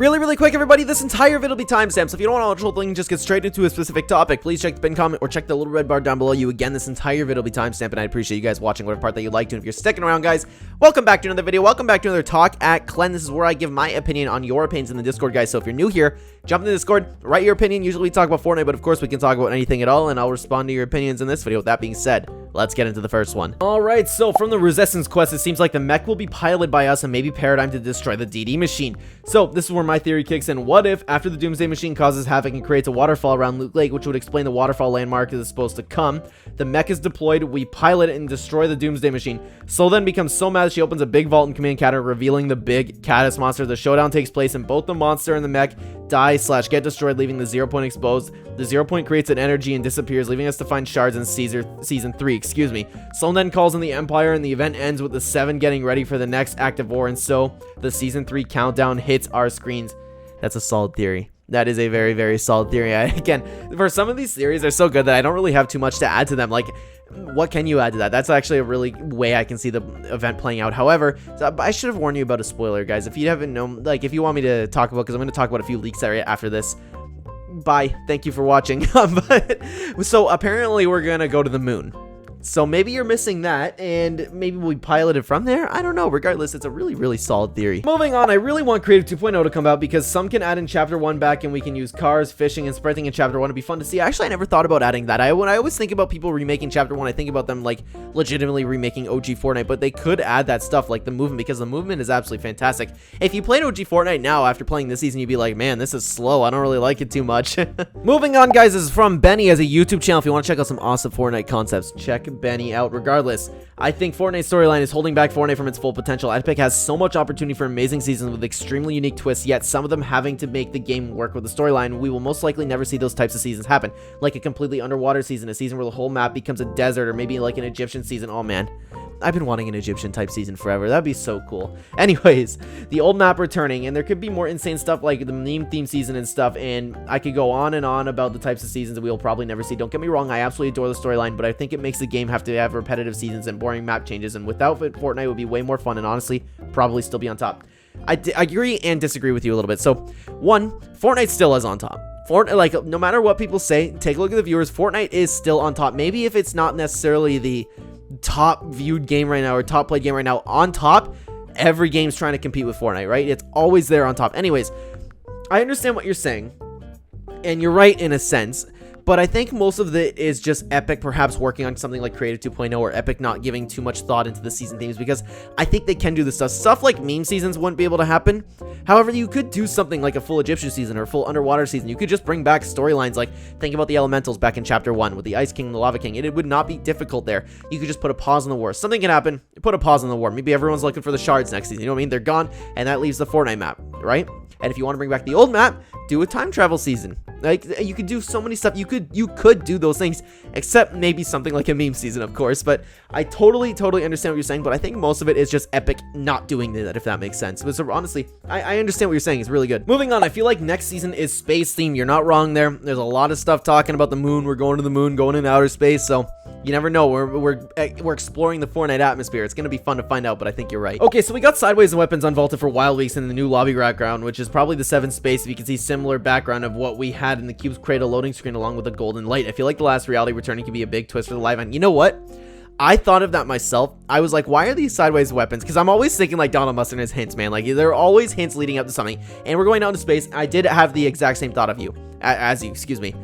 Really quick, everybody, this entire video will be timestamped, so if you don't want to watch the whole thing, just get straight into a specific topic, please check the pinned comment or check the little red bar down below you. Again, this entire video will be timestamped, and I appreciate you guys watching whatever part that you like to. And if you're sticking around, guys, welcome back to another video. Welcome back to another talk at Clen. This is where I give my opinion on your opinions in the Discord, guys. So if you're new here, jump into the Discord, write your opinion. Usually we talk about Fortnite, but of course we can talk about anything at all, and I'll respond to your opinions in this video. With that being said, let's get into the first one. Alright, so from the Resistance quest, it seems like the mech will be piloted by us and maybe Paradigm to destroy the DD machine. So this is where my theory kicks in. What if, after the Doomsday machine causes havoc and creates a waterfall around Loot Lake, which would explain the waterfall landmark is supposed to come, the mech is deployed, we pilot it and destroy the Doomsday machine. Soul then becomes so mad she opens a big vault in command counter, revealing the big Caddis monster. The showdown takes place and both the monster and the mech die/get destroyed, leaving the 0 point exposed. The 0 point creates an energy and disappears, leaving us to find shards in season 3, Sloan then calls in the Empire, and the event ends with the 7 getting ready for the next act of war, and so the season 3 countdown hits our screens. That's a solid theory. That is a very solid theory. Again, for some of these theories, they're so good that I don't really have too much to add to them. Like, what can you add to that? That's actually a really way I can see the event playing out. However, I should have warned you about a spoiler, guys. If you haven't known, like, if you want me to talk about, because I'm going to talk about a few leaks after this. Bye. Thank you for watching. So apparently we're going to go to the moon. So maybe you're missing that, and maybe we pilot it from there. I don't know. Regardless, it's a really solid theory. Moving on, I really want Creative 2.0 to come out because some can add in Chapter 1 back, and we can use cars, fishing, and sprinting in Chapter 1. It'd be fun to see. Actually, I never thought about adding that. When I always think about people remaking Chapter 1, I think about them, like, legitimately remaking OG Fortnite, but they could add that stuff, like the movement, because the movement is absolutely fantastic. If you played OG Fortnite now, after playing this season, you'd be like, man, this is slow. I don't really like it too much. Moving on, guys, this is from Benny as a YouTube channel. If you want to check out some awesome Fortnite concepts, check Benny out. Regardless, I think Fortnite Storyline is holding back Fortnite from its full potential. Epic has so much opportunity for amazing seasons with extremely unique twists, yet some of them having to make the game work with the storyline. We will most likely never see those types of seasons happen, like a completely underwater season, a season where the whole map becomes a desert, or maybe like an Egyptian season. Oh man, I've been wanting an Egyptian type season forever. That'd be so cool. Anyways, the old map returning, and there could be more insane stuff like the meme theme season and stuff, and I could go on and on about the types of seasons that we'll probably never see. Don't get me wrong, I absolutely adore the storyline, but I think it makes the game have to have repetitive seasons and boring map changes, and without it, Fortnite would be way more fun and honestly probably still be on top. I agree and disagree with you a little bit. So, one, Fortnite still is on top. Fortnite, like, no matter what people say, take a look at the viewers, Fortnite is still on top. Maybe if it's not necessarily the top viewed game right now or top played game right now, on top, every game's trying to compete with Fortnite, right? It's always there on top. Anyways, I understand what you're saying, and you're right in a sense, but I think most of it is just Epic perhaps working on something like Creative 2.0, or Epic not giving too much thought into the season themes, because I think they can do this stuff. Stuff like meme seasons wouldn't be able to happen. However, you could do something like a full Egyptian season or a full underwater season. You could just bring back storylines, like think about the elementals back in Chapter 1 with the Ice King and the Lava King. It would not be difficult there. You could just put a pause on the war. Something can happen, put a pause on the war. Maybe everyone's looking for the shards next season. You know what I mean? They're gone, and that leaves the Fortnite map, right? And if you want to bring back the old map, do a time travel season. Like, you could do so many stuff. You could do those things, except maybe something like a meme season, of course. But I totally understand what you're saying, but I think most of it is just Epic not doing that, if that makes sense. But so honestly, I understand what you're saying. It's really good. Moving on, I feel like next season is space themed. You're not wrong there. There's a lot of stuff talking about the moon. We're going to the moon, going in outer space, so you never know. We're exploring the Fortnite atmosphere. It's gonna be fun to find out, but I think you're right. Okay, so we got sideways and weapons unvaulted for Wild Weeks in the new lobby background, which is probably the 7th space. If you can see similar background of what we had in the Cube's Cradle loading screen, along with the golden light. I feel like the last reality returning could be a big twist for the live event. You know what? I thought of that myself. I was like, why are these sideways weapons? Because I'm always thinking like Donald Mustard and his hints, man. Like, there are always hints leading up to something. And we're going out into space. I did have the exact same thought of you, as you, excuse me.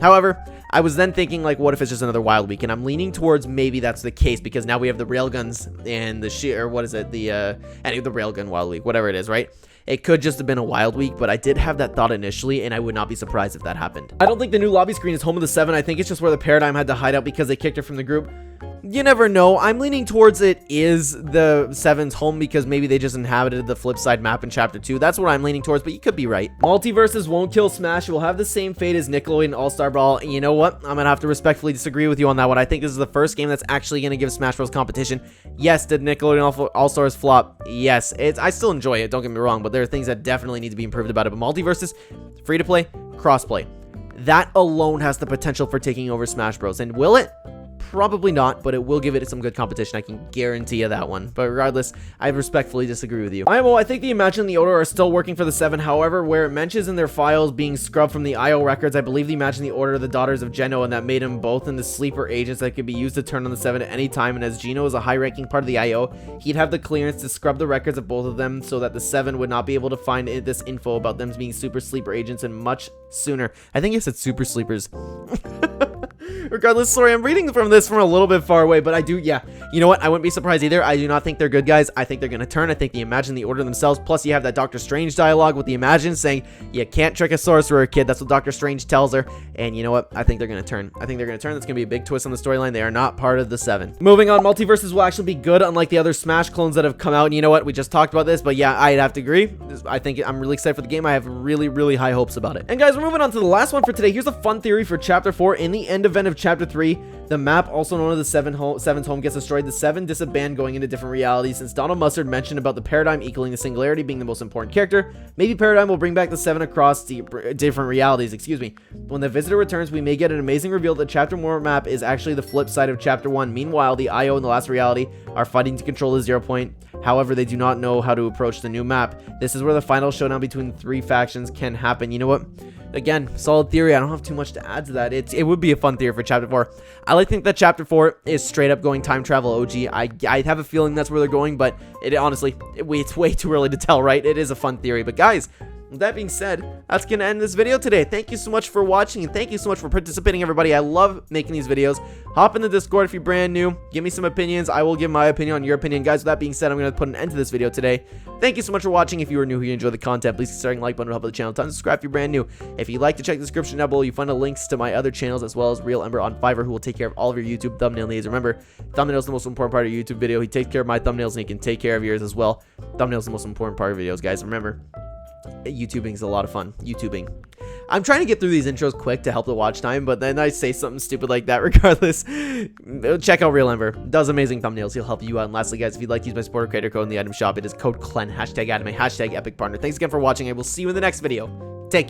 However, I was then thinking, like, what if it's just another Wild Week? And I'm leaning towards maybe that's the case, because now we have the railguns and the or what is it? The railgun Wild Week, whatever it is, right? It could just have been a Wild Week, but I did have that thought initially, and I would not be surprised if that happened. I don't think the new lobby screen is home of the 7. I think it's just where the Paradigm had to hide out because they kicked her from the group. You never know. I'm leaning towards it is the 7's home, because maybe they just inhabited the flip side map in Chapter 2. That's what I'm leaning towards, but you could be right. MultiVersus won't kill Smash. It will have the same fate as Nickelodeon and All-Star Brawl. And you know what? I'm going to have to respectfully disagree with you on that one. I think this is the first game that's actually going to give Smash Bros. Competition. Yes, did Nickelodeon All-Stars flop? Yes. I still enjoy it, don't get me wrong, but there are things that definitely need to be improved about it. But MultiVersus, free-to-play, cross-play. That alone has the potential for taking over Smash Bros. And will it? Probably not, but it will give it some good competition. I can guarantee you that one. But regardless, I respectfully disagree with you. IMO, I think the Imagine the Order are still working for the 7. However, where it mentions in their files being scrubbed from the IO records, I believe the Imagine the Order are the daughters of Geno, and that made them both into sleeper agents that could be used to turn on the 7 at any time. And as Geno is a high-ranking part of the IO, he'd have the clearance to scrub the records of both of them so that the 7 would not be able to find this info about them being super sleeper agents and much sooner. I think I said super sleepers. Regardless, sorry, I'm reading from this from a little bit far away, but I do, yeah. You know what? I wouldn't be surprised either. I do not think they're good guys. I think they're going to turn. I think the Imagine the Order themselves. Plus, you have that Doctor Strange dialogue with the Imagine saying, you can't trick a sorcerer, kid. That's what Doctor Strange tells her. And you know what? I think they're going to turn. I think they're going to turn. That's going to be a big twist on the storyline. They are not part of the 7. Moving on, MultiVersus will actually be good, unlike the other Smash clones that have come out. And you know what? We just talked about this, but yeah, I'd have to agree. I think I'm really excited for the game. I have really, really high hopes about it. And guys, we're moving on to the last one for today. Here's a fun theory for Chapter 4. In the end event of Chapter 3, the map, also known as the 7's home, gets destroyed. The 7 disband, going into different realities. Since Donald Mustard mentioned about the Paradigm equaling the Singularity being the most important character, maybe Paradigm will bring back the 7 across different realities. Excuse me. When the visitor returns, we may get an amazing reveal that Chapter 4 map is actually the flip side of Chapter 1. Meanwhile, the IO and the last reality are fighting to control the 0 point. However, they do not know how to approach the new map. This is where the final showdown between the 3 factions can happen. You know what? Again, solid theory. I don't have too much to add to that. It would be a fun theory for Chapter 4. I like to think that Chapter 4 is straight up going time travel OG. I have a feeling that's where they're going, but honestly, it's way too early to tell, right? It is a fun theory. But guys, with that being said, that's going to end this video today. Thank you so much for watching, and thank you so much for participating, everybody. I love making these videos. Hop in the Discord if you're brand new. Give me some opinions. I will give my opinion on your opinion. Guys, with that being said, I'm going to put an end to this video today. Thank you so much for watching. If you are new here, you enjoy the content, please consider the like button to help the channel. Time to subscribe if you're brand new. If you'd like to check the description down below, you find the links to my other channels, as well as Real Ember on Fiverr, who will take care of all of your YouTube thumbnail needs. Remember, thumbnail is the most important part of your YouTube video. He takes care of my thumbnails, and he can take care of yours as well. Thumbnail is the most important part of videos, guys. Remember, YouTubing is a lot of fun. YouTubing. I'm trying to get through these intros quick to help the watch time, but then I say something stupid like that. Regardless, check out Real Ember. Does amazing thumbnails. He'll help you out. And lastly, guys, if you'd like to use my supporter creator code in the item shop, it is code CLEN, #Clen, #anime, #epic partner. Thanks again for watching. I will see you in the next video. Take care.